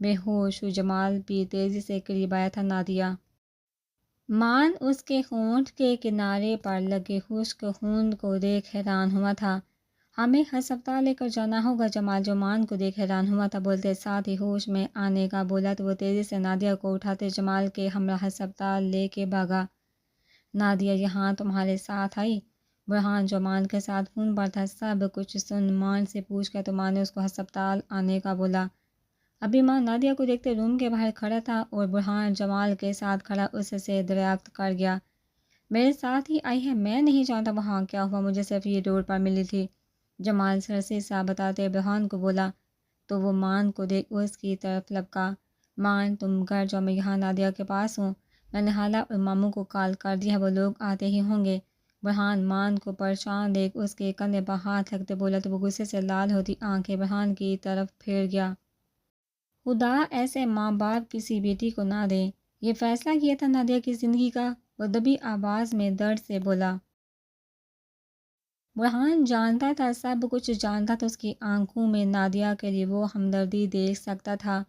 بے ہوش و جمال بھی تیزی سے قریب آیا تھا۔ نادیہ مان اس کے ہونٹ کے کنارے پر لگے خشک خون کو دیکھ حیران ہوا تھا۔ ہمیں ہسپتال لے کر جانا ہوگا۔ جمال جو مان کو دیکھ حیران ہوا تھا بولتے ساتھ ہی ہوش میں آنے کا بولا تو وہ تیزی سے نادیہ کو اٹھاتے جمال کے ہمراہ ہسپتال لے کے بھاگا۔ نادیہ یہاں تمہارے ساتھ آئی؟ برہان جو مان کے ساتھ فون پر تھا سب کچھ سن مان سے پوچھ کر تو مان نے اس کو ہسپتال آنے کا بولا۔ ابھی مان نادیہ کو دیکھتے روم کے باہر کھڑا تھا اور برہان جمال کے ساتھ کھڑا اس سے دریافت کر گیا۔ میرے ساتھ ہی آئی ہے، میں نہیں جانتا وہاں کیا ہوا، مجھے صرف یہ روڈ پر ملی تھی، جمال سرسی سا بتاتے برہان کو بولا تو وہ مان کو دیکھ اس کی طرف لپکا۔ مان تم گھر جاؤ، میں یہاں نادیہ کے پاس ہوں، میں نے حالہ اور ماموں کو کال کر دیا ہے، وہ لوگ آتے ہی ہوں گے۔ برہان مان کو پریشان دیکھ اس کے کندھے پر ہاتھ رکھتے بولا تو وہ غصے سے لال ہوتی آنکھیں برہان کی طرف پھیر گیا۔ خدا ایسے ماں باپ کسی بیٹی کو نہ دے، یہ فیصلہ کیا تھا نادیہ کی زندگی کا، وہ دبی آواز میں درد سے بولا۔ برہان جانتا تھا، سب کچھ جانتا تھا، اس کی آنکھوں میں نادیہ کے لیے وہ ہمدردی دیکھ سکتا تھا۔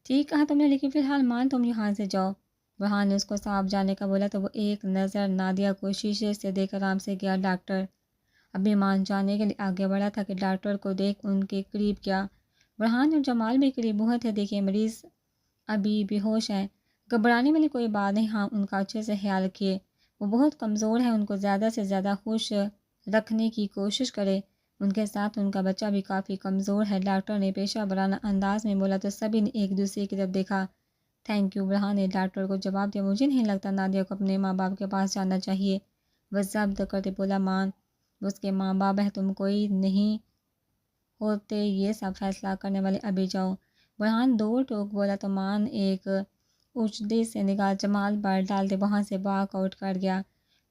ٹھیک کہا تم نے، لیکن فی الحال مان تم یہاں سے جاؤ۔ برہان نے اس کو صاف جانے کا بولا تو وہ ایک نظر نادیہ کو شیشے سے دیکھ آرام سے گیا۔ ڈاکٹر ابھی مان جانے کے لیے آگے بڑھا تھا کہ ڈاکٹر کو دیکھ ان کے قریب گیا۔ برہان اور جمال بھی قریب ہوئے تھے۔ دیکھیے مریض ابھی بے ہوش ہے، گھبرانے والی کوئی بات نہیں، ہاں ان کا اچھے سے خیال رکھیے، وہ بہت کمزور ہے، ان کو زیادہ سے زیادہ خوش رکھنے کی کوشش کرے، ان کے ساتھ ان کا بچہ بھی کافی کمزور ہے، ڈاکٹر نے پیشہ ورانہ انداز میں بولا تو سبھی نے ایک دوسرے کی طرف دیکھا۔ تھینک یو، برہان نے ڈاکٹر کو جواب دیا، مجھے نہیں لگتا نادیہ کو اپنے ماں باپ کے پاس جانا چاہیے، وہ ضبط کرتے بولا مان، اس کے ماں باپ ہے، تم کوئی نہیں ہوتے یہ سب فیصلہ کرنے والے، ابھی جاؤ۔ برہان دو ٹوک بولا تو مان ایک اچھدے سے نگاہ جمال پر ڈالتے وہاں سے واک آؤٹ کر گیا۔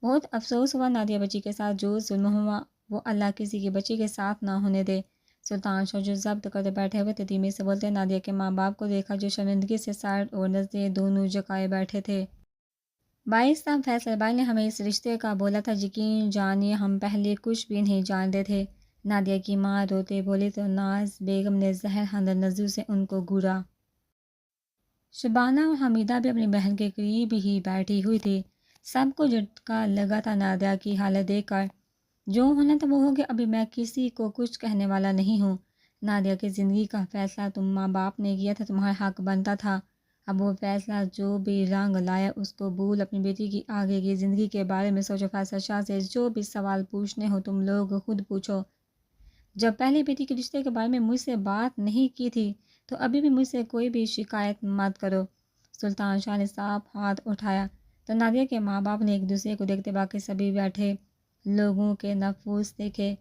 بہت افسوس ہوا نادیہ بچی کے ساتھ جو ظلم ہوا وہ اللہ کسی کی بچی کے ساتھ نہ ہونے دے۔ سلطان شاہ جو ضبط کرتے بیٹھے ہوئے تھے دھیمے سے بولتے نادیہ کے ماں باپ کو دیکھا جو شرمندگی سے سر اور نظریں دونوں جھکائے بیٹھے تھے۔ بھائی صاحب فیصل بھائی نے ہمیں اس رشتے کا بولا تھا، یقین جانیے ہم پہلے کچھ بھی نہیں جانتے تھے، نادیہ کی ماں روتے بولی تو ناز بیگم نے زہر ہندر نظروں سے ان کو گھورا۔ شبانہ اور حمیدہ بھی اپنی بہن کے قریب ہی بیٹھی ہوئی تھی، سب کو جھٹکا لگا تھا نادیہ کی حالت دیکھ کر، جو ہونا تھا وہ ہو گیا، ابھی میں کسی کو کچھ کہنے والا نہیں ہوں، نادیہ کی زندگی کا فیصلہ تم ماں باپ نے کیا تھا، تمہارا حق بنتا تھا، اب وہ فیصلہ جو بھی رنگ لایا اس کو بھول اپنی بیٹی کی آگے کی زندگی کے بارے میں سوچو، فیصل شاہ سے جو بھی سوال پوچھنے ہو تم لوگ خود پوچھو، جب پہلے بیٹی کے رشتے کے بارے میں مجھ سے بات نہیں کی تھی تو ابھی بھی مجھ سے کوئی بھی شکایت مت کرو۔ سلطان شاہ نے صاف ہاتھ اٹھایا تو نادیہ کے ماں باپ نے ایک دوسرے کو دیکھتے باقی سبھی بیٹھے لوگوں کے نفوس دیکھے۔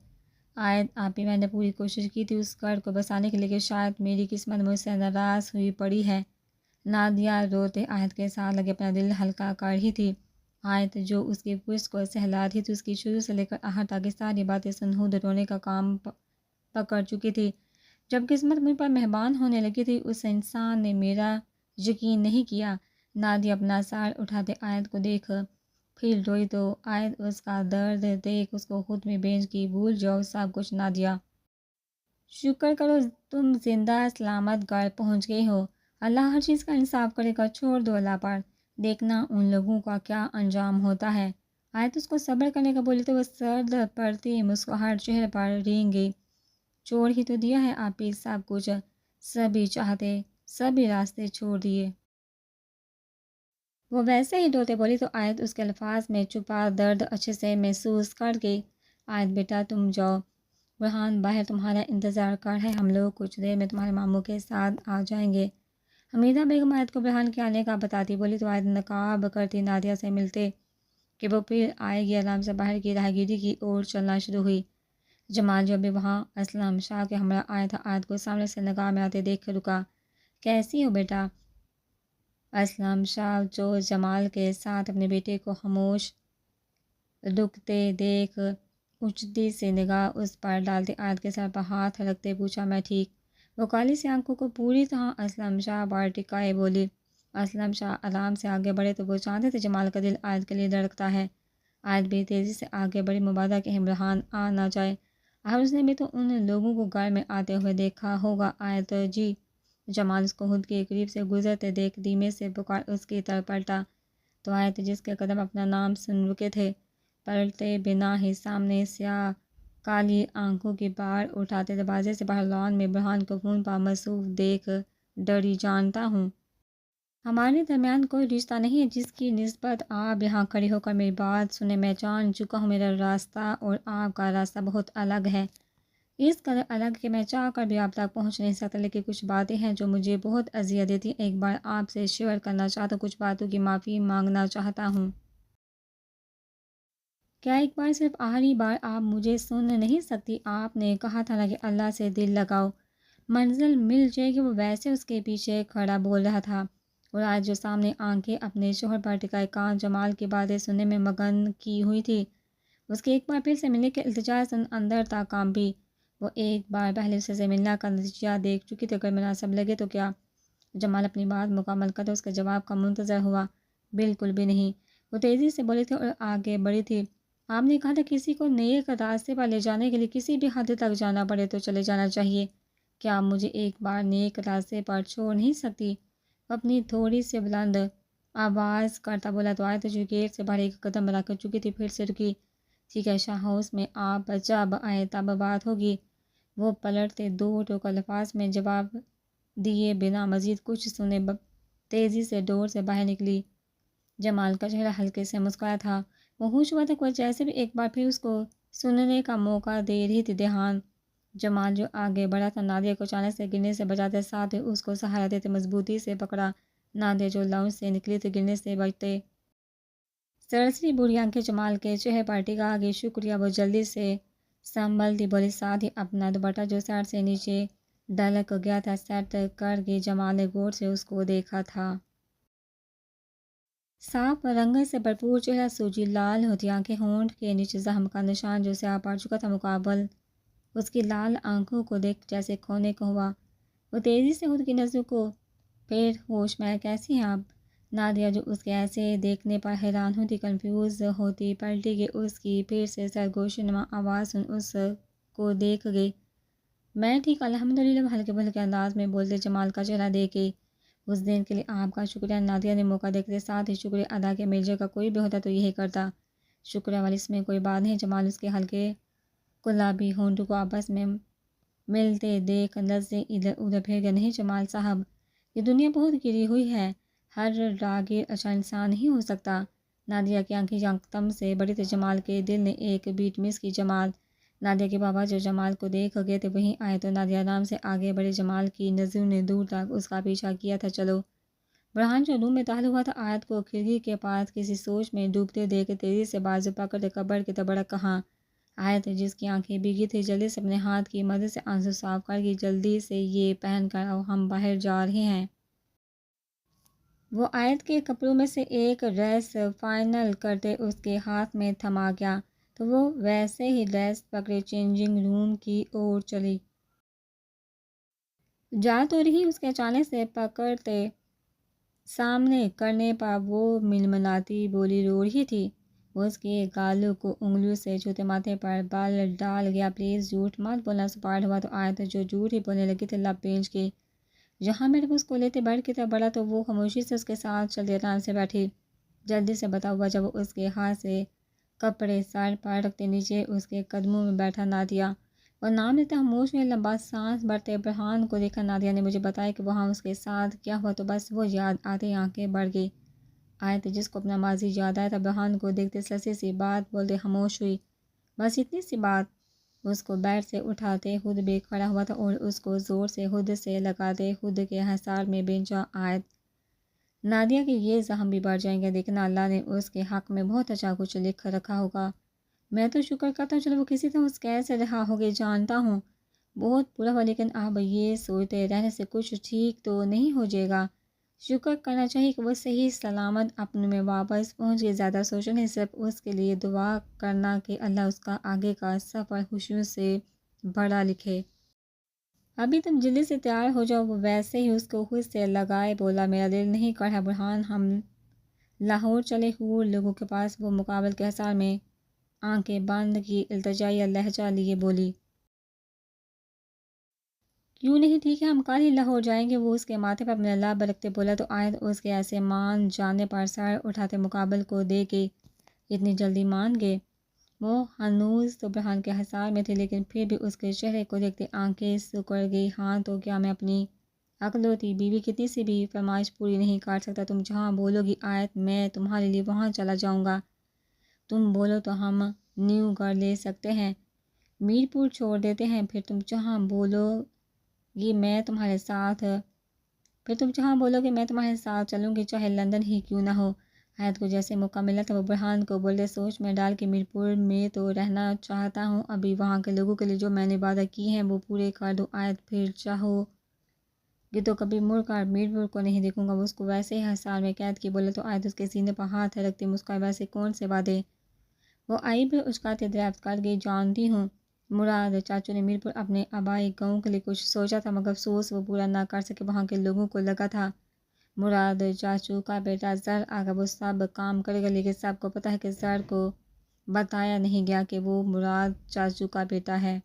آیت آپی میں نے پوری کوشش کی تھی اس گھر کو بسانے کے لیے کہ شاید میری قسمت مجھ سے ناراض ہوئی پڑی ہے، نادیہ روتے آیت کے ساتھ لگے اپنا دل ہلکا کر رہی تھی۔ آیت جو اس کی پشت کو سہلا رہی تھی اس کی شروع سے لے کر آخر تک ساری باتیں سن رونے کا کام پکڑ چکی تھی۔ جب قسمت مجھ پر مہربان ہونے لگی تھی اس انسان نے میرا یقین نہیں کیا۔ نادیہ اپنا سر اٹھاتے آیت کو دیکھ پھر روئی تو آیت اس کا درد دیکھ اس کو خود میں بھیج کی، بھول جاؤ سب کچھ نادیہ، شکر کرو تم زندہ سلامت گھر پہنچ گئی ہو، اللہ ہر چیز کا انصاف کرے گا، چھوڑ دو اللہ پر، دیکھنا ان لوگوں کا کیا انجام ہوتا ہے۔ آیت اس کو صبر کرنے کا بولی تو وہ سرد پڑتی مسکراہٹ چہرے پر رنگ گئی، چھوڑ ہی تو دیا ہے آپ ہی سب کچھ، سبھی چاہتے سبھی راستے چھوڑ دیے، وہ ویسے ہی روتے بولی تو آیت اس کے الفاظ میں چھپا درد اچھے سے محسوس کر گئی۔ آیت بیٹا تم جاؤ، برہان باہر تمہارا انتظار کر ہے، ہم لوگ کچھ دیر میں تمہارے ماموں کے ساتھ آ جائیں گے۔ حمیدہ بیگم آیت کو برہان کے آنے کا بتاتی بولی تو آیت نقاب کرتی نادیہ سے ملتے کہ وہ پھر آئے گی، آرام سے باہر کی راہ گیری کی اور چلنا شروع ہوئی۔ جمال جو بھی وہاں اسلم شاہ کے ہمراہ آیا تھا آیت کو سامنے سے نگاہ میں آتے دیکھ کر رکا۔ کیسی ہو بیٹا؟ اسلم شاہ جو جمال کے ساتھ اپنے بیٹے کو خاموش رکتے دیکھ اچھتی سے نگاہ اس پر ڈالتے آیت کے سر پر ہاتھ رکھتے پوچھا میں ٹھیک، وہ کالی سی آنکھوں کو پوری طرح اسلم شاہ پر ٹکائے بولی۔ اسلم شاہ آرام سے آگے بڑھے تو وہ چاہتے تھے جمال کا دل آیت کے لیے دھڑکتا ہے، آیت بھی تیزی سے آگے بڑھی مبادہ کہ برہان آ نہ جائے، اور اس نے بھی تو ان لوگوں کو گھر میں آتے ہوئے دیکھا ہوگا۔ آیت جی جمال اس کو خود کے قریب سے گزرتے دیکھ دھیمے سے پکار اس کی طرف پلٹا تو آیت جس کے قدم اپنا نام سن رکے تھے پلٹے بنا ہی سامنے سیاہ کالی آنکھوں کی بار اٹھاتے دروازے سے باہر لان میں برہان کو فون پر مصروف دیکھ ڈری جانتا ہوں ہمارے درمیان کوئی رشتہ نہیں ہے جس کی نسبت آپ یہاں کھڑی ہو کر میری بات سنے میں جان چکا ہوں میرا راستہ اور آپ کا راستہ بہت الگ ہے اس قدر الگ کہ میں چاہ کر بھی آپ تک پہنچ نہیں سکتا لیکن کچھ باتیں ہیں جو مجھے بہت اذیت دیتی ہیں ایک بار آپ سے شیئر کرنا چاہتا ہوں کچھ باتوں کی معافی مانگنا چاہتا ہوں کیا ایک بار صرف آخری بار آپ مجھے سن نہیں سکتی آپ نے کہا تھا نا کہ اللہ سے دل لگاؤ منزل مل جائے گی وہ ویسے اس کے پیچھے کھڑا بول رہا تھا اور آج جو سامنے آنکھیں اپنے شوہر پر ٹکائے کان جمال کی باتیں سننے میں مگن کی ہوئی تھی اس کے ایک بار پھر سے ملنے کے التجا سن اندر تا کام بھی وہ ایک بار پہلے سے ملنا کا نتیجہ دیکھ چکی تھی اگر مناسب لگے تو کیا جمال اپنی بات مکمل کرتے اس کے جواب کا منتظر ہوا بالکل بھی نہیں وہ تیزی سے بولی تھی اور آگے بڑھی تھی آپ نے کہا تھا کسی کو نیک راستے پر لے جانے کے لیے کسی بھی حد تک جانا پڑے تو چلے جانا چاہیے کیا مجھے ایک بار نیک راستے پر چھوڑ نہیں سکتی اپنی تھوڑی سی بلند آواز کرتا بولا تو آئے تو جو گیٹ سے باہر ایک قدم بنا کر چکی تھی پھر سے رکی ٹھیک ہے شاہ ہاؤس میں آپ جب آئے تب بات ہوگی وہ پلٹتے دو ٹوک الفاظ میں جواب دیے بنا مزید کچھ سنے تیزی سے ڈور سے باہر نکلی جمال کا چہرہ ہلکے سے مسکرایا تھا وہ ہوش ہوا تھا کوئی جیسے بھی ایک بار پھر اس کو سننے کا موقع دے رہی تھی دھیان جمال جو آگے بڑھا تھا نادیہ کو اچانک سے گرنے سے بچاتے ساتھ اس کو سہارا دیتے مضبوطی سے پکڑا نادیہ جو لاؤنج سے نکلی تھی گرنے سے بچتے سرسری بوڑھی آنکھیں جمال کے چہرے پر ٹکا گئی شکریہ وہ جلدی سے سنبھلتی بولی ساتھ ہی اپنا دوپٹہ جو سر سے نیچے ڈلک گیا تھا سیٹ کر کے جمال نے غور سے اس کو دیکھا تھا صاف رنگت سے بھرپور چہرہ سوجی لال ہوتی آنکھیں ہونٹ کے نیچے زخم کا نشان جو سیاہ پڑ چکا تھا مقابل اس کی لال آنکھوں کو دیکھ جیسے کھونے کو ہوا وہ تیزی سے خود کی نظروں کو پھر ہوش میں کیسی ہیں آپ نادیہ جو اس کے ایسے دیکھنے پر حیران ہوتی کنفیوز ہوتی پلٹی گئی اس کی پھر سے سرگوش نما آواز سن اس کو دیکھ گئی میں ٹھیک الحمدللہ ہلکے بھلکے انداز میں بولتے جمال کا چہرہ دیکھ گئی اس دن کے لیے آپ کا شکریہ نادیہ نے موقع دیکھتے ساتھ ہی شکریہ ادا کے میل جگہ کوئی بھی ہوتا تو یہی کرتا شکریہ والی اس میں کوئی بات نہیں جمال اس کے ہلکے گلابی ہونٹوں کو آپس میں ملتے دیکھ نظریں ادھر ادھر پھر گئے نہیں جمال صاحب یہ دنیا بہت گری ہوئی ہے ہر راگیر اچھا انسان نہیں ہو سکتا نادیہ کی آنکھیں یکدم سے بڑی تھی جمال کے دل نے ایک بیٹ مس کی جمال نادیہ کے بابا جو جمال کو دیکھ گئے تھے وہیں آئے تو نادیہ آرام سے آگے بڑے جمال کی نظروں نے دور تک اس کا پیچھا کیا تھا چلو برہان جو روم میں داخل ہوا تھا آیت کو کھڑکی کے پاس کسی سوچ میں ڈوبتے دیکھ تیزی سے بازو پکڑتے قبر کی طرف کہاں آیت جس کی آنکھیں بھیگی تھی جلدی سے اپنے ہاتھ کی مدد سے آنسو صاف کر کے جلدی سے یہ پہن کر ہم باہر جا رہے ہیں وہ آیت کے کپڑوں میں سے ایک ڈریس فائنل کرتے اس کے ہاتھ میں تھما گیا تو وہ ویسے ہی ڈریس پکڑے چینجنگ روم کی اور چلی جا تو رہی اس کے اچانک سے پکڑتے سامنے کرنے پر وہ منمناتی بولی رو رہی تھی وہ اس کے گالوں کو انگلیوں سے چھوتے ماتھے پر بال ڈال گیا پلیز جھوٹ مت بولنا سپارٹ ہوا تو آیت جو جھوٹ ہی بولنے لگی تھی لب پینچ کے جہاں میرے کو اس کو لیتے بیٹھ کی طرف بڑھا تو وہ خاموشی سے اس کے ساتھ چلتی آرام سے بیٹھی جلدی سے بتا ہوا جب وہ اس کے ہاتھ سے کپڑے سر پر رکھتے نیچے اس کے قدموں میں بیٹھا نادیہ اور نام لیتے خاموش میں لمبا سانس بھرتے برہان کو دیکھا نادیہ نے مجھے بتایا کہ وہاں اس کے ساتھ کیا ہوا تو بس وہ یاد آتے آنکھیں بڑھ گئی آیت جس کو اپنا ماضی یاد آیا تھا برہان کو دیکھتے سلسی سی بات بولتے خاموش ہوئی بس اتنی سی بات اس کو بیڈ سے اٹھاتے خود بھی کھڑا ہوا تھا اور اس کو زور سے خود سے لگاتے خود کے حصار میں بینچا آیت نادیہ کے یہ زخم بھی بڑھ جائیں گے دیکھنا اللہ نے اس کے حق میں بہت اچھا کچھ لکھ رکھا ہوگا میں تو شکر کرتا ہوں چلو وہ کسی طرح اس قید سے رہا ہوگی جانتا ہوں بہت برا ہوا لیکن اب یہ سوچتے رہنے سے کچھ ٹھیک تو نہیں ہو جائے گا شکر کرنا چاہیے کہ وہ صحیح سلامت اپنے میں واپس پہنچ کے زیادہ سوچنا نہیں صرف اس کے لیے دعا کرنا کہ اللہ اس کا آگے کا سفر خوشیوں سے بڑا لکھے ابھی تم جلدی سے تیار ہو جاؤ وہ ویسے ہی اس کو خود سے لگائے بولا میرا دل نہیں کر رہا برہان ہم لاہور چلے ہور لوگوں کے پاس وہ مقابل کے حصار میں آنکھیں بند کی التجائیہ لہجہ لیے بولی کیوں نہیں، ٹھیک ہے، ہم کل ہی لاہور جائیں گے۔ وہ اس کے ماتھے پر اپنا لب رکھتے بولا تو آیت اس کے ایسے مان جانے پر سر اٹھاتے مقابل کو دے کے اتنی جلدی مان گئے۔ وہ ہنوز تو برہان کے حصار میں تھے، لیکن پھر بھی اس کے چہرے کو دیکھتے آنکھیں سکڑ گئی۔ ہاں تو کیا میں اپنی اکلوتی بیوی کتنی سی بھی فرمائش پوری نہیں کر سکتا؟ تم جہاں بولو گی آیت، میں تمہارے لیے وہاں چلا جاؤں گا۔ تم بولو تو ہم نیو گھر لے سکتے ہیں، میر پور چھوڑ دیتے ہیں، پھر تم جہاں بولو گی میں تمہارے ساتھ چلوں گی، چاہے لندن ہی کیوں نہ ہو۔ آیت کو جیسے موقع ملا تھا وہ برہان کو بولے سوچ میں ڈال کے میرپور میں تو رہنا چاہتا ہوں، ابھی وہاں کے لوگوں کے لیے جو میں نے وعدہ کی ہیں وہ پورے کر دوں۔ آیت پھر چاہو گی تو کبھی مڑ کر میرپور کو نہیں دیکھوں گا۔ وہ اس کو ویسے ہی حصار میں قید کی بولے تو آیت اس کے سینے پر ہاتھ رکھتی مسکرائے، ویسے کون سے وعدے؟ وہ آئی بھی اچکاتے دریافت کر گئی، جانتی ہوں مراد چاچو نے میرپور اپنے آبائی گاؤں کے لیے کچھ سوچا تھا، مگر افسوس وہ پورا نہ کر سکے۔ وہاں کے لوگوں کو لگا تھا مراد چاچو کا بیٹا زر آگا، وہ سب کام کرے گا، لیکن سب کو پتہ ہے کہ زر کو بتایا نہیں گیا کہ وہ مراد چاچو کا بیٹا ہے۔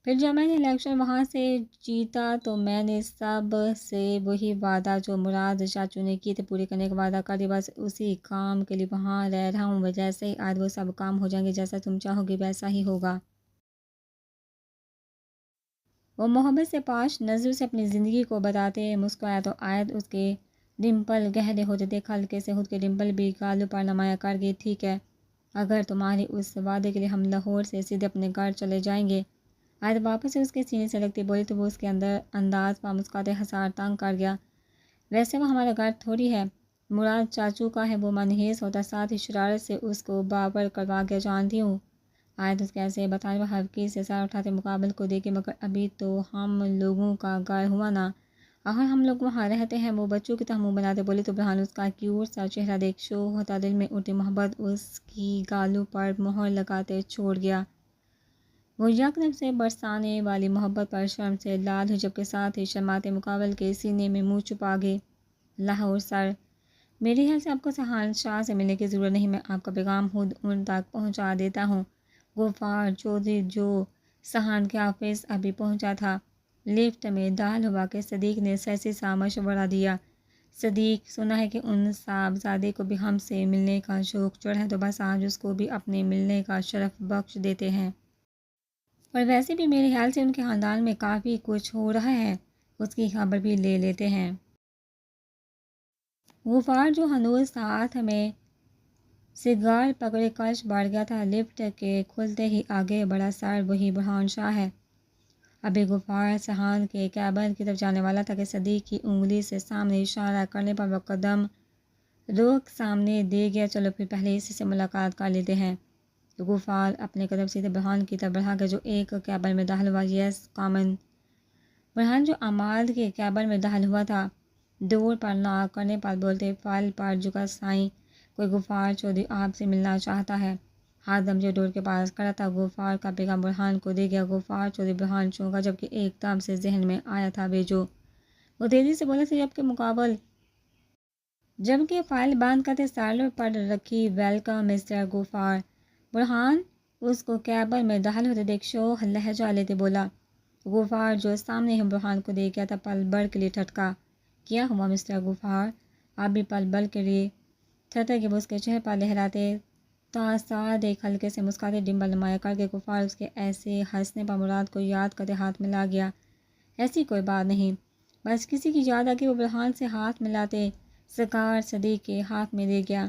پھر جب میں نے الیکشن وہاں سے جیتا تو میں نے سب سے وہی وعدہ جو مراد چاچو نے کی تھے پورے کرنے کا وعدہ کر دیا، بس اسی کام کے لیے وہاں رہ رہا ہوں۔ جیسے ہی آج وہ سب کام ہو جائیں گے، جیسا تم چاہو گے ویسا ہی ہوگا۔ وہ محبت سے پاش نظر سے اپنی زندگی کو بتاتے مسکرایا تو آیت اس کے ڈمپل گہرے ہوتے دیکھ ہلکے سے خود کے ڈمپل بھی گالوں پر نمایاں کر گئی۔ ٹھیک ہے، اگر تمہاری اس وعدے کے لیے ہم لاہور سے سیدھے اپنے گھر چلے جائیں گے۔ آیت واپس سے اس کے سینے سے لگتی بولی تو وہ اس کے انداز پر مسکراتے حصار تنگ کر گیا۔ ویسے وہ ہمارا گھر تھوڑی ہے، مراد چاچو کا ہے۔ وہ منحوس ہوتا ساتھ ہی شرارت سے اس کو بابر کروا گیا، جانتی ہوں۔ آیت اس کے ایسے بتانے پر ہلکی سے سر اٹھاتے مقابل کو دیکھے، مگر ابھی تو ہم لوگوں کا گھر ہوا نا، اگر ہم لوگ وہاں رہتے ہیں۔ وہ بچوں کی طرح منہ بناتے بولی تو برہان اس کا کیوٹ سا چہرہ دیکھ شو ہوتا دل میں اٹھی محبت اس کی گالوں پر مہر لگاتے چھوڑ گیا۔ وہ یکدم سے برسانے والی محبت پر شرم سے لال ہوئی، جبکہ ساتھ ہی شرماتے مقابل کے سینے میں منہ چھپا گئے۔ لاہور سر، میرے خیال سے آپ کو سہان شاہ سے ملنے کی ضرورت نہیں، میں آپ کا پیغام خود ان تک پہنچا دیتا ہوں۔ غفار چودھری جو سہان کے آفس ابھی پہنچا تھا، لفٹ میں داخل ہوا کہ صدیق نے سیاسی سا مشورہ دیا۔ صدیق، سنا ہے کہ ان صاحبزادے کو بھی ہم سے ملنے کا شوق چڑھا ہے، تو بس آج اس کو بھی اپنے ملنے کا شرف بخش دیتے ہیں۔ اور ویسے بھی میرے خیال سے ان کے خاندان میں کافی کچھ ہو رہا ہے، اس کی خبر بھی لے لیتے ہیں۔ غفار جو ہنوز ہاتھ میں سگار پکڑے کش بڑھ گیا تھا، لفٹ کے کھلتے ہی آگے بڑھا، سر وہی برہان شاہ ہے۔ ابھی غفار سہان کے کیبن کی طرف جانے والا تھا کہ صدیق کی انگلی سے سامنے اشارہ کرنے پر وہ قدم روک سامنے دے گیا۔ چلو پھر پہلے اسی سے ملاقات کر لیتے ہیں۔ تو غفار اپنے قدم سیدھے برہان کی طرف بڑھا گیا جو ایک کیبن میں داخل ہوا۔ یس کامن۔ برہان جو عماد کے کیبن میں داخل ہوا تھا، ڈور پر ناک کرنے پر بولتے فائل پر جھکا، سائیں کوئی غفار چودھری آپ سے ملنا چاہتا ہے۔ ہادم جو ڈور کے پاس کھڑا تھا غفار کا پیغام برہان کو دے گیا۔ غفار چودھری، برہان چونکا، جبکہ ایک دم سے ذہن میں آیا تھا بھیجو۔ وہ تیزی سے بولا جبکہ فائل بند کرتے سر پر رکھی، ویلکم مسٹر غفار۔ برہان اس کو کیبن میں داخل ہوتے دیکھ شوخ لہجہ لیتے بولا۔ غفار جو سامنے ہی برہان کو دیکھ گیا تھا پل بھر کے لیے ٹھٹکا۔ کیا ہوا مسٹر غفار؟ آپ بھی پل بھر کے لیے تھرتھر کے وہ اس کے چہرے پر لہراتے تاثار ایک ہلکے سے مسکراتے ڈمپل نمایاں کر کے غفار اس کے ایسے ہنسنے پر مراد کو یاد کرتے ہاتھ ملا گیا۔ ایسی کوئی بات نہیں، بس کسی کی یاد آ کے وہ برہان سے ہاتھ ملاتے سگار صدیق کے ہاتھ میں دے گیا۔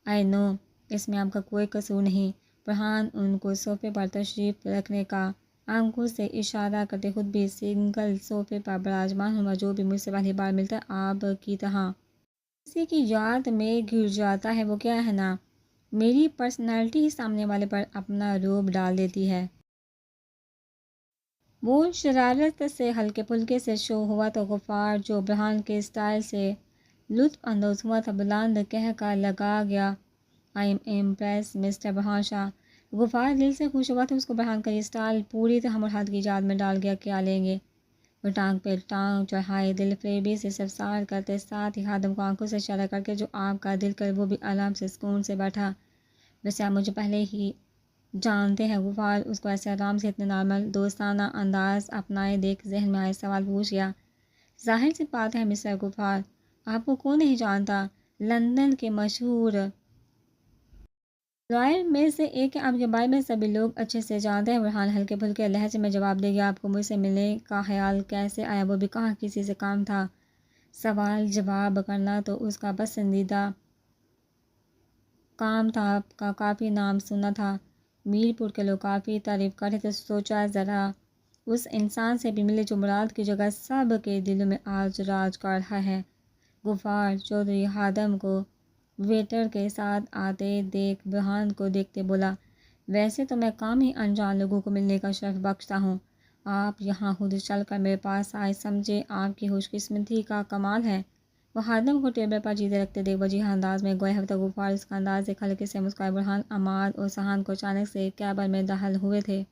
آئی نو، اس میں آپ کا کوئی قصور نہیں۔ برہان ان کو صوفے پر تشریف رکھنے کا آنکھوں سے اشارہ کرتے خود بھی سنگل صوفے پر براجمان ہوا۔ جو بھی مجھ سے پہلی بار ملتا ہے آپ کی طرح کسی کی یاد میں گر جاتا ہے، وہ کیا ہے نا، میری پرسنالٹی ہی سامنے والے پر اپنا روب ڈال دیتی ہے۔ وہ شرارت سے ہلکے پھلکے سے شو ہوا تو غفار جو برہان کے اسٹائل سے لطف اندوز ہوا تھا بلند کہہ کر لگا گیا، آئی ایم امپریس مسٹر برہان شاہ۔ غفار دل سے خوش ہوا تھا، اس کو برہان کا یہ اسٹائل پوری طرح مراد کی یاد میں ڈال گیا۔ کیا لیں گے؟ وہ ٹانگ پہ ٹانگ چڑھائے دل فریبی سے استفسار کرتے ساتھ ہی خادم کو آنکھوں سے اشارہ کر کے جو آپ کا دل کرے وہ بھی آرام سے سکون سے بیٹھا۔ ویسے آپ مجھے پہلے ہی جانتے ہیں؟ غفار اس کو ایسے آرام سے اتنے نارمل دوستانہ انداز اپنائے دیکھ ذہن میں آئے سوال پوچھ گیا۔ ظاہر سی بات ہے مسٹر غفار، آپ کو کون نہیں جانتا؟ لندن کے مشہور لائر میں سے ایک ہے، آپ کے بارے میں سبھی لوگ اچھے سے جانتے ہیں۔ برہان ہلکے پھلکے لہجے میں جواب دے گیا۔ آپ کو مجھ سے ملنے کا خیال کیسے آیا؟ وہ بھی کہاں کسی سے کام تھا؟ سوال جواب کرنا تو اس کا پسندیدہ کام تھا۔ آپ کا کافی نام سنا تھا، میر پور کے لوگ کافی تعریف کر رہے تھے۔ سوچا ذرا اس انسان سے بھی ملے جو مراد کی جگہ سب کے دلوں میں آج راج کر رہا ہے۔ غفار چودھری خادم کو ویٹر کے ساتھ آتے دیکھ برہان کو دیکھتے بولا، ویسے تو میں کام ہی انجان لوگوں کو ملنے کا شرف بخشتا ہوں، آپ یہاں خود چل کر میرے پاس آئے، سمجھے آپ کی خوش قسمتی کا کمال ہے۔ وہ خادم کو ٹیبل پر چیزیں رکھتے دیکھ وجیح انداز میں گویا ہفتہ غفار اس کا انداز ایک ہلکے سے مسکرائے۔ برہان عماد اور سہان کو اچانک سے کیبن میں داخل ہوئے تھے۔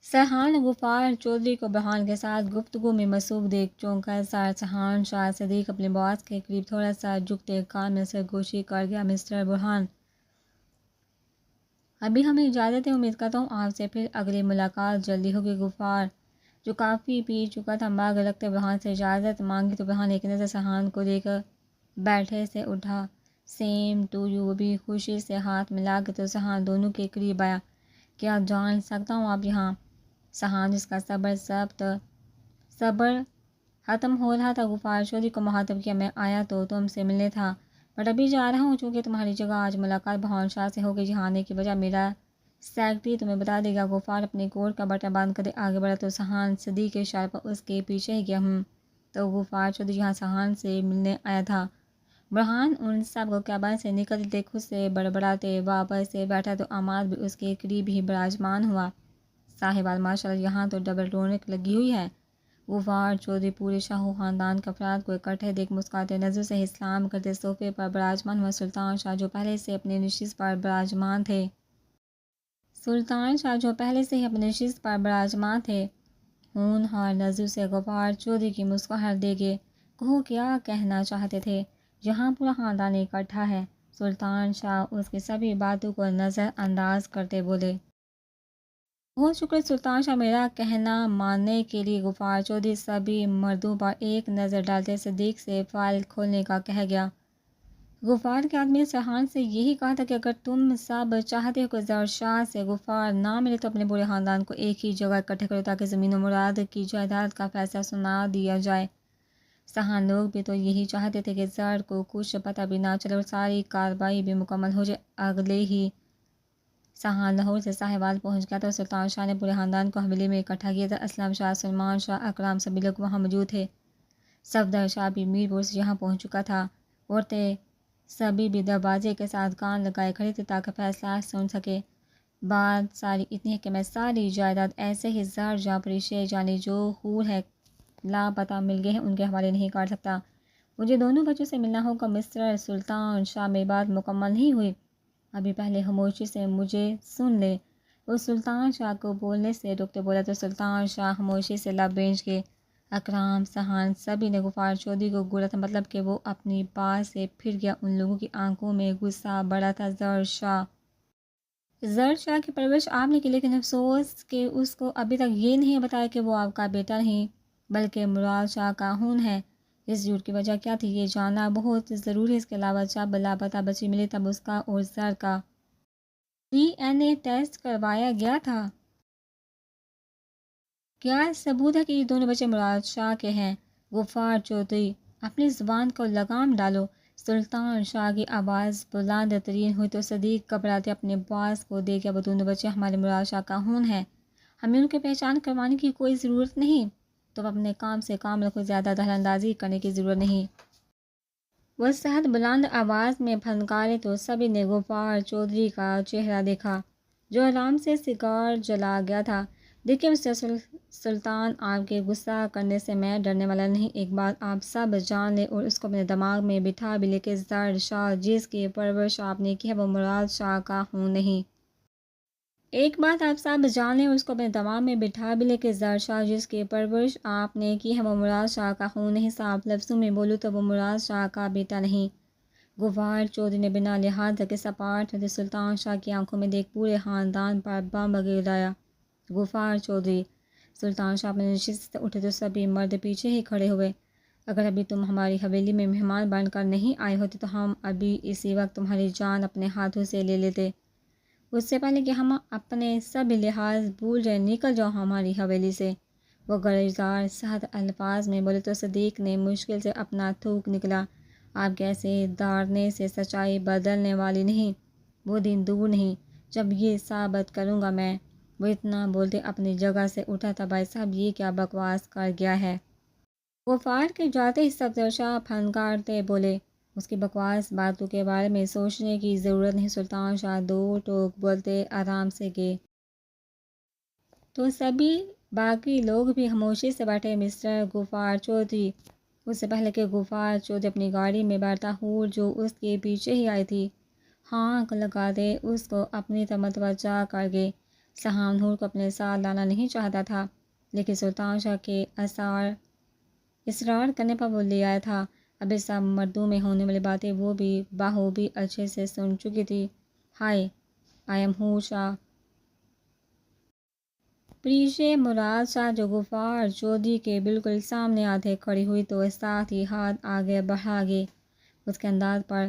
سہان غفار چودھری کو برہان کے ساتھ گفتگو میں مصروف دیکھ چونک کر سہان شاہ صدیق اپنے باس کے قریب تھوڑا سا جھکتے کان میں سرگوشی کر گیا۔ مسٹر برہان، ابھی ہمیں اجازت ہے، امید کرتا ہوں آپ سے پھر اگلی ملاقات جلدی ہوگی۔ غفار جو کافی پی چکا تھا باغ رکھتے برہان سے اجازت مانگی تو برہان ایک نظر سہان کو دے کر بیٹھے سے اٹھا۔ سیم ٹو یو، وہ بھی خوشی سے ہاتھ ملا کے تو سہان دونوں کے قریب آیا۔ کیا جان سکتا ہوں آپ یہاں؟ سہان جس کا صبر ختم ہو رہا تھا غفار چودھری کو مخاطب کیا، میں آیا تو تم سے ملنے تھا، بٹ ابھی جا رہا ہوں چونکہ تمہاری جگہ آج ملاقات برہان شاہ سے ہو گئی۔ یہاں آنے کی وجہ میرا سیکرٹری تمہیں بتا دے گا۔ غفار اپنے کوٹ کا بٹن بند کرتے آگے بڑھا تو سہان صدیق کے اشارے پر اس کے پیچھے ہی گیا۔ تو غفار چودھری یہاں سہان سے ملنے آیا تھا۔ برہان ان سب کو کیبن سے نکلتے خود سے بڑبڑاتے واپس سے بیٹھا تو عماد بھی اس کے قریب ہی براجمان ہوا۔ صاحبال ماشاءاللہ، یہاں تو ڈبل رونق لگی ہوئی ہے۔ غفار چودھری پورے شاہو خاندان کے افراد کو اکٹھے دیکھ مسکراتے نظر سے اسلام کرتے صوفے پر براجمان ہوا۔ سلطان شاہ جو پہلے سے اپنی نشست پر براجمان تھے ہونہار نظر سے غفار چودھری کی مسکراہٹ دیکھے کہو کیا کہنا چاہتے تھے؟ یہاں پورا خاندان اکٹھا ہے۔ سلطان شاہ اس کی سبھی باتوں کو نظر انداز کرتے بولے، بہت شکریہ سلطان شاہ میرا کہنا ماننے کے لیے۔ غفار چودھری سبھی مردوں پر ایک نظر ڈالتے صدیق سے فائل کھولنے کا کہہ گیا۔ غفار کے آدمی نے سہان سے یہی کہا تھا کہ اگر تم سب چاہتے ہو کہ زر شاہ سے غفار نہ ملے تو اپنے پورے خاندان کو ایک ہی جگہ اکٹھے کرو تاکہ زمین و مراد کی جائیداد کا فیصلہ سنا دیا جائے۔ سہان لوگ بھی تو یہی چاہتے تھے کہ زر کو کچھ پتہ بھی نہ چلے اور ساری کارروائی بھی مکمل ہو جائے۔ اگلے ہی سہان لاہور سے ساہیوال پہنچ گیا تھا اور سلطان شاہ نے پورے خاندان کو حویلی میں اکٹھا کیا تھا۔ اسلم شاہ، سلمان شاہ، اکرام سبھی لوگ وہاں موجود تھے۔ صفدر شاہ بھی میر پور سے یہاں پہنچ چکا تھا۔ عورتیں سبھی بھی دروازے کے ساتھ کان لگائے کھڑی تھی تاکہ فیصلہ سن سکے۔ بات ساری اتنی ہے کہ میں ساری جائیداد ایسے ہی زر جاں پری شے جانی جو خور ہے لاپتہ مل گئے ہیں ان کے حوالے نہیں کر سکتا۔ مجھے دونوں بچوں سے ملنا ہوگا۔ مسٹر سلطان شاہ، میری بات مکمل نہیں ہوئی، ابھی پہلے خاموشی سے مجھے سن لے۔ وہ سلطان شاہ کو بولنے سے روکتے بولا تو سلطان شاہ خاموشی سے لب بھیج گئے۔ اکرام، سہان سبھی نے غفار چودھری کو گھورا تھا، مطلب کہ وہ اپنی بات سے پھر گیا۔ ان لوگوں کی آنکھوں میں غصہ بڑا تھا۔ زر شاہ کی پرورش آپ نے کی، لیکن افسوس کہ اس کو ابھی تک یہ نہیں بتایا کہ وہ آپ کا بیٹا نہیں بلکہ مراد شاہ کا خون ہے۔ اس جھوٹ کی وجہ کیا تھی یہ جاننا بہت ضروری ہے۔ اس کے علاوہ جب لاپتہ بچی ملی تب اس کا اور زر کا DNA ٹیسٹ کروایا گیا تھا۔ کیا ثبوت ہے کہ یہ دونوں بچے مراد شاہ کے ہیں؟ غفار چودھری، اپنی زبان کو لگام ڈالو۔ سلطان شاہ کی آواز بلند ترین ہوئی تو صدیق گھبراتے اپنے باس کو دیکھ گیا۔ وہ دونوں بچے ہمارے مراد شاہ کا خون ہیں، ہمیں ان کی پہچان کروانے کی کوئی ضرورت نہیں، تم اپنے کام سے کام رکھو، زیادہ دخل اندازی کرنے کی ضرورت نہیں۔ وہ صحت بلند آواز میں پھنکارے تو سبھی نے غفار چودھری کا چہرہ دیکھا جو آرام سے سگار جلا گیا تھا۔ دیکھیے مسٹر سلطان، آپ کے غصہ کرنے سے میں ڈرنے والا نہیں۔ ایک بات آپ سب جان لیں اور اس کو اپنے دماغ میں بٹھا بھی لیں کہ زر شاہ جس کی پرورش آپ نے کی ہے وہ مراد شاہ کا خون نہیں۔ ایک بات آپ سب جان لیں اور اس کو اپنے دماغ میں بٹھا بھی لیں کہ زر شاہ جس کی پرورش آپ نے کی ہے وہ مراد شاہ کا خون نہیں۔ صاف لفظوں میں بولوں تو وہ مراد شاہ کا بیٹا نہیں۔ غفار چودھری نے بنا لحاظ کے سپاٹ ہوتے سلطان شاہ کی آنکھوں میں دیکھ پورے خاندان پر بم گرایا۔ غفار چودھری، سلطان شاہ اپنے نشست سے اٹھے تو سبھی مرد پیچھے ہی کھڑے ہوئے۔ اگر ابھی تم ہماری حویلی میں مہمان بن کر نہیں آئے ہوتے تو ہم ابھی اسی وقت تمہاری جان اپنے ہاتھوں سے لے لیتے۔ اس سے پہلے کہ ہم اپنے سب لحاظ بھول جائیں، نکل جاؤ ہماری حویلی سے۔ وہ گرجدار سخت الفاظ میں بولے تو صدیق نے مشکل سے اپنا تھوک نکلا۔ آپ کیسے داڑنے سے سچائی بدلنے والی نہیں، وہ دن دور نہیں جب یہ ثابت کروں گا میں۔ وہ اتنا بولتے اپنی جگہ سے اٹھا تھا۔ بھائی صاحب یہ کیا بکواس کر گیا ہے؟ غفار کے جاتے ہی صفدر شاہ پھنکارتے بولے، اس کی بکواس باتوں کے بارے میں سوچنے کی ضرورت نہیں۔ سلطان شاہ دو ٹوک بولتے آرام سے گئے تو سبھی باقی لوگ بھی خاموشی سے بیٹھے۔ مسٹر غفار چودھری، اس سے پہلے کہ غفار چودھری اپنی گاڑی میں بیٹھتا، حور جو اس کے پیچھے ہی آئی تھی ہانک لگاتے اس کو اپنی طرف متوجہ کر گئے۔ سہام حور کو اپنے ساتھ لانا نہیں چاہتا تھا، لیکن سلطان شاہ کے اصرار کرنے پر وہ لے آیا تھا۔ اب اس سب مردوں میں ہونے والی باتیں وہ بھی بخوبی اچھے سے سن چکی تھی۔ ہائے آئی ایم حور شاہ پریشے مراد شاہ جو غفار چودھری کے بالکل سامنے آتے کھڑی ہوئی تو ساتھ ہی ہاتھ آگے بڑھا گئے۔ اس کے انداز پر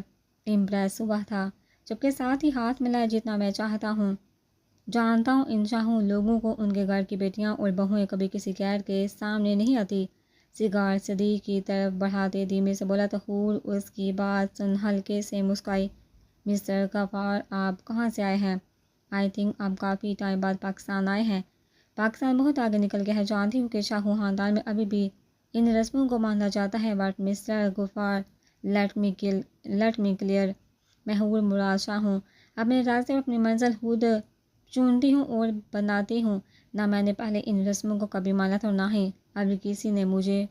امپریس ہوا تھا، جبکہ ساتھ ہی ہاتھ ملایا جتنا میں چاہتا ہوں۔ جانتا ہوں ان شاہوں لوگوں کو ان کے گھر کی بیٹیاں اور بہویں کبھی کسی غیر کے سامنے نہیں آتی۔ سگار صدیق کی طرف بڑھاتے دھیمے سے بولا تو حور اس کی بات سن ہلکے سے مسکرائی۔ مسٹر غفار آپ کہاں سے آئے ہیں؟ آئی تھنک آپ کافی ٹائم بعد پاکستان آئے ہیں۔ پاکستان بہت آگے نکل گیا ہے، جانتی ہوں کہ شاہو خاندان میں ابھی بھی ان رسموں کو مانا جاتا ہے، but mister Ghaffar let me clear, میں حور مراد شاہ ہوں۔ اپنے راستے اور اپنی منزل خود چنتی ہوں اور بناتی ہوں۔ نہ میں نے پہلے ان رسموں کو کبھی مانا تھا اور نہ ہی ابھی کسی نے مجھے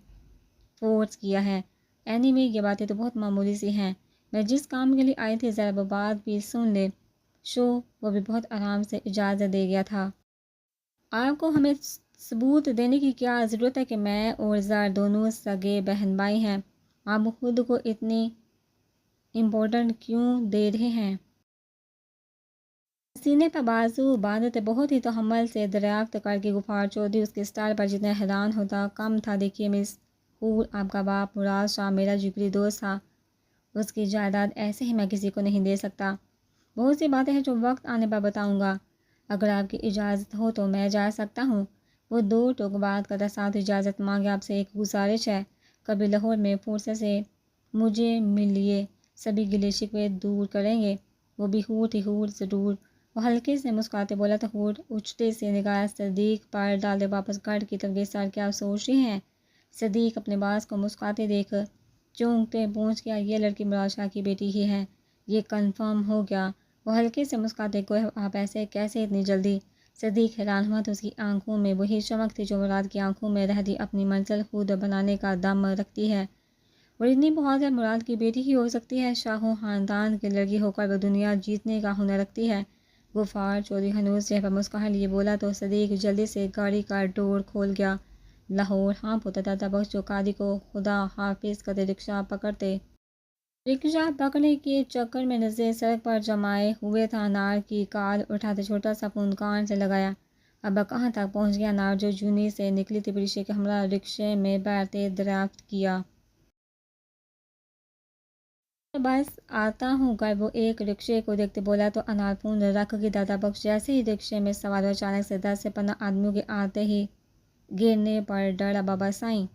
فورس کیا ہے۔ اینی وے یہ باتیں تو بہت معمولی سی ہیں۔ میں جس کام کے لیے آئی تھی ذرا وہ بات بھی سن لے۔ شو وہ بھی بہت آرام سے اجازت دے گیا تھا۔ آپ کو ہمیں ثبوت دینے کی کیا ضرورت ہے کہ میں اور زر دونوں سگے بہن بھائی ہیں؟ آپ خود کو اتنی امپورٹنٹ کیوں دے رہے ہیں؟ سینے پر بازو باندھتے بہت ہی تحمل سے دریافت کر کے غفار چودھری اس کے سٹائل پر جتنا حیران ہوتا کم تھا۔ دیکھیے مس حور، آپ کا باپ مراد شاہ میرا جگری دوست تھا، اس کی جائیداد ایسے ہی میں کسی کو نہیں دے سکتا۔ بہت سی باتیں ہیں جو وقت آنے پر بتاؤں گا، اگر آپ کی اجازت ہو تو میں جا سکتا ہوں۔ وہ دو ٹوک بات کرتا ساتھ اجازت مانگے، آپ سے ایک گزارش ہے، کبھی لاہور میں فرصت سے مجھے ملیے، سبھی گلے شکوے دور کریں گے۔ وہ بھی حور تھی، حور ضرور، وہ ہلکے سے مسکراتے بولا تو حور اچھتے سے نگاہ صدیق پر ڈالے واپس گھر کی طرف گئے۔ سر کیا سوچ رہے ہیں؟ صدیق اپنے باز کو مسکراتے دیکھ چونکتے پہنچ گیا، یہ لڑکی مراد شاہ کی بیٹی ہی ہے، یہ کنفرم ہو گیا۔ وہ ہلکے سے مسکراتے گویا آپ ایسے کیسے اتنی جلدی؟ صدیق حیران ہوا تو اس کی آنکھوں میں وہی چمک تھی جو مراد کی آنکھوں میں رہتی، اپنی منزل خود بنانے کا دم رکھتی ہے، اور اتنی بہادر مراد کی بیٹی ہی ہو سکتی ہے۔ شاہو خاندان کی لڑکی ہو کر وہ دنیا جیتنے کا ہنر رکھتی ہے۔ غفار چودھری ہنوز چہرے پر مسکراہٹ لیے بولا تو صدیق جلدی سے گاڑی کا ڈور کھول گیا۔ لاہور ہاں پوتا دادا بخش جو قاضی کو خدا حافظ کرتے رکشہ پکڑنے کے چکر میں نظریں سڑک پر جمائے ہوئے تھا۔ انار کی کال اٹھاتے چھوٹا سا فون کان سے لگایا۔ ابا کہاں تک پہنچ گیا؟ انار جو جونی سے نکلی تھی پریشے کے ہمراہ رکشے میں بیٹھتے دریافت کیا۔ بس آتا ہوں کر وہ ایک رکشے کو دیکھتے بولا تو انار فون رکھ کے دادا بخش جیسے ہی رکشے میں سوار ہوا اچانک سے 10 سے 15 آدمیوں کے آتے ہی گرنے پر ڈرا۔ بابا سائیں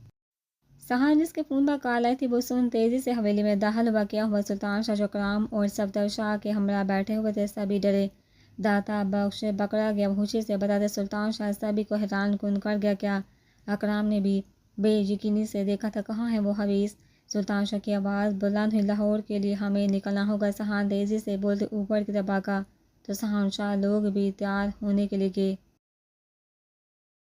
سہاں جس کے فون پر کال آئی تھی وہ سن تیزی سے حویلی میں داخل ہوا۔ کیا ہوا؟ سلطان شاہ جو اکرام اور صفدر شاہ کے ہمراہ بیٹھے ہوئے تھے سبھی ڈرے۔ داتا بخش پکڑا گیا، وہ خوشی سے بتاتے سلطان شاہ سبھی کو حیران کن کر گیا۔ کیا؟ اکرام نے بھی بے یقینی سے دیکھا تھا۔ کہاں ہے وہ حفیظ؟ سلطان شاہ کی آواز بلند ہوئی۔ لاہور کے لیے ہمیں نکلنا ہوگا۔ سہاں تیزی سے بولتے اوپر کی طرف بھاگا تو سہان شاہ لوگ بھی تیار ہونے کے لیے گئے۔